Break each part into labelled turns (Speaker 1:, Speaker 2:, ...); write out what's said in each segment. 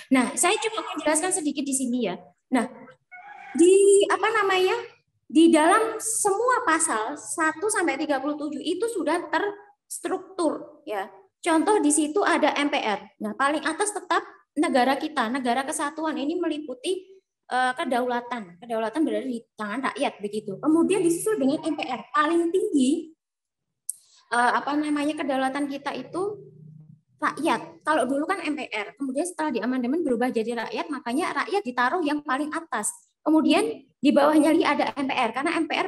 Speaker 1: Nah, saya cuma menjelaskan sedikit di sini ya. Nah, di apa namanya? Di dalam semua pasal 1 sampai 37 itu sudah terstruktur ya. Contoh di situ ada MPR. Nah, paling atas tetap negara kita, negara kesatuan ini meliputi kedaulatan. Kedaulatan berada di tangan rakyat begitu. Kemudian disusul dengan MPR. Paling tinggi apa namanya kedaulatan kita itu rakyat. Kalau dulu kan MPR, kemudian setelah di amandemen berubah jadi rakyat, makanya rakyat ditaruh yang paling atas. Kemudian di bawahnya lagi ada MPR, karena MPR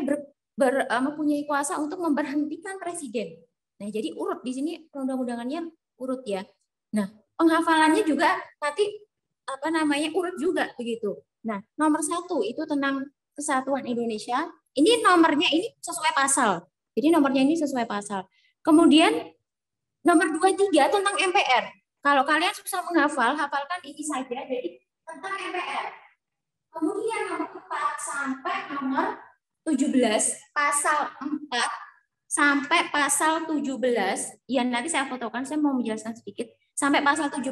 Speaker 1: mempunyai kuasa untuk memberhentikan presiden. Nah, jadi urut di sini undang-undangannya urut ya. Nah, penghafalannya juga nanti apa namanya urut juga begitu. Nah, nomor 1 itu tentang Kesatuan Indonesia. Ini nomornya ini sesuai pasal. Jadi nomornya ini sesuai pasal. Kemudian nomor 23 tentang MPR. Kalau kalian susah menghafal, hafalkan ini saja. Jadi tentang MPR. Kemudian nomor 4 sampai nomor 17, pasal 4 sampai pasal 17, ya nanti saya fotokan, saya mau menjelaskan sedikit. Sampai pasal 17,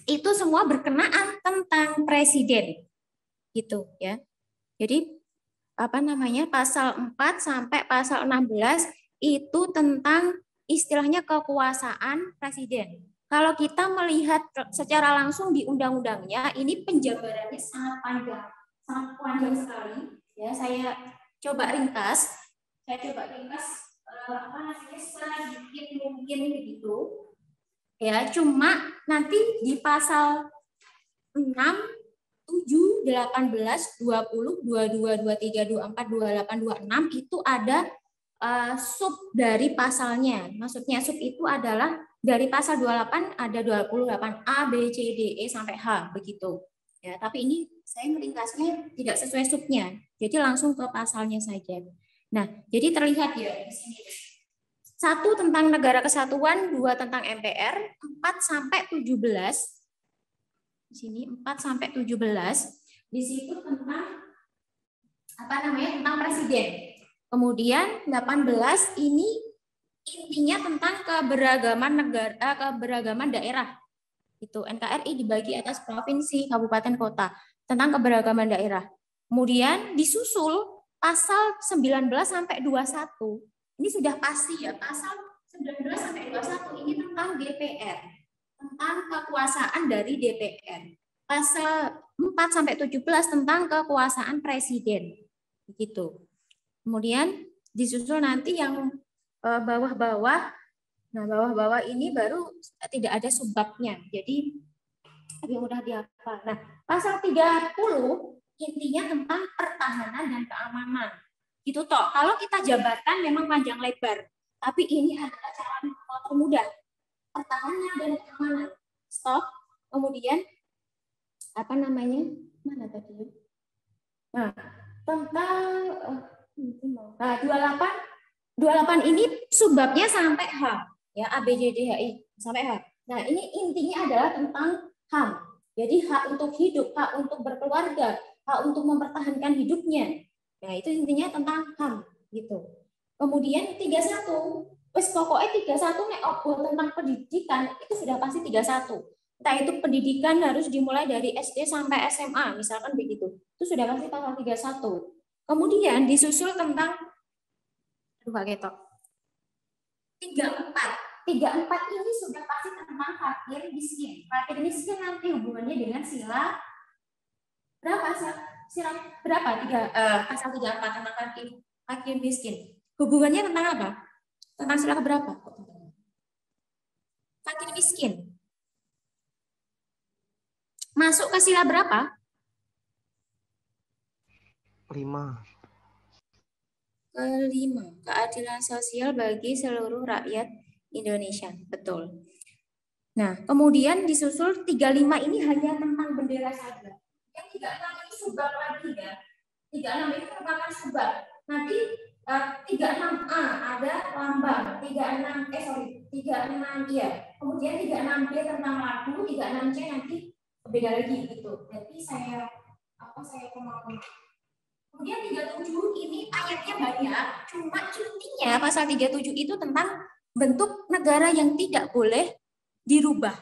Speaker 1: itu semua berkenaan tentang presiden. Gitu ya. Jadi apa namanya pasal 4 sampai pasal 16 itu tentang istilahnya kekuasaan presiden. Kalau kita melihat secara langsung di undang-undangnya, ini penjabarannya sangat panjang sekali. Ya, saya coba ringkas. Apa namanya sedikit mungkin begitu. Ya, cuma nanti di pasal 6, 7, 18, 20, 22, 23, 24, 28, 26 itu ada sub dari pasalnya. Maksudnya sub itu adalah dari pasal 28 ada 28A, B, C, D, E sampai H begitu. Ya, tapi ini saya meringkasnya tidak sesuai subnya. Jadi langsung ke pasalnya saja. Nah, jadi terlihat ya di sini. 1 tentang negara kesatuan, 2 tentang MPR, 4 sampai 17. Di sini 4 sampai 17. Di situ tentang apa namanya? Tentang presiden. Kemudian 18 ini intinya tentang keberagaman negara, keberagaman daerah. Itu NKRI dibagi atas provinsi, kabupaten, kota, tentang keberagaman daerah. Kemudian disusul pasal 19 sampai 21. Ini sudah pasti ya, pasal 19 sampai 21 ini tentang DPR, tentang kekuasaan dari DPR. Pasal 4 sampai 17 tentang kekuasaan presiden. Begitu. Kemudian disusul nanti yang bawah-bawah. Nah, bawah-bawah ini baru tidak ada subbabnya. Jadi lebih mudah dihafal. Nah, pasal 30 intinya tentang pertahanan dan keamanan. Gitu toh. Kalau kita jabatan memang panjang lebar, tapi ini adalah cara termudah. Pertahanan dan keamanan. Stop. Kemudian apa namanya? Mana tadi? Nah, tentang 28 ini subbabnya sampai H, ya A B C D H I sampai H. Nah, ini intinya adalah tentang HAM. Jadi hak untuk hidup, hak untuk berkeluarga, hak untuk mempertahankan hidupnya. Nah, itu intinya tentang HAM gitu. Kemudian 31, wes pokoknya 31 nek tentang pendidikan itu sudah pasti 31. Entah itu pendidikan harus dimulai dari SD sampai SMA, misalkan begitu. Itu sudah pasti pasal 31. Kemudian disusul tentang 34 ini sudah pasti tentang fakir miskin. Fakir miskin nanti hubungannya dengan sila berapa? Sila berapa? Pasal 34 tentang fakir miskin. Hubungannya tentang apa? Tentang sila berapa? Fakir miskin. Masuk ke sila berapa?
Speaker 2: 5.
Speaker 1: Kelima, keadilan sosial bagi seluruh rakyat Indonesia. Betul. Nah, kemudian disusul 35 ini hanya tentang bendera saja. Yang 36 ini subbab lagi ya. 36 ini merupakan subbab. Nanti 36A ada lambang, 36 ya. Kemudian 36B tentang lagu, 36C nanti beda lagi gitu. Jadi saya kemauan. Kemudian 37 ini ayatnya banyak, cuma intinya pasal 37 itu tentang bentuk negara yang tidak boleh dirubah.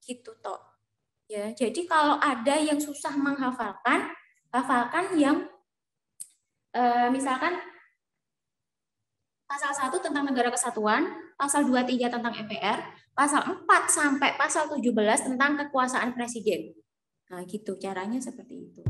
Speaker 1: Gitu toh. Ya, jadi kalau ada yang susah menghafalkan, hafalkan yang misalkan pasal 1 tentang negara kesatuan, pasal 23 tentang MPR, pasal 4 sampai pasal 17 tentang kekuasaan presiden. Nah, gitu caranya seperti itu.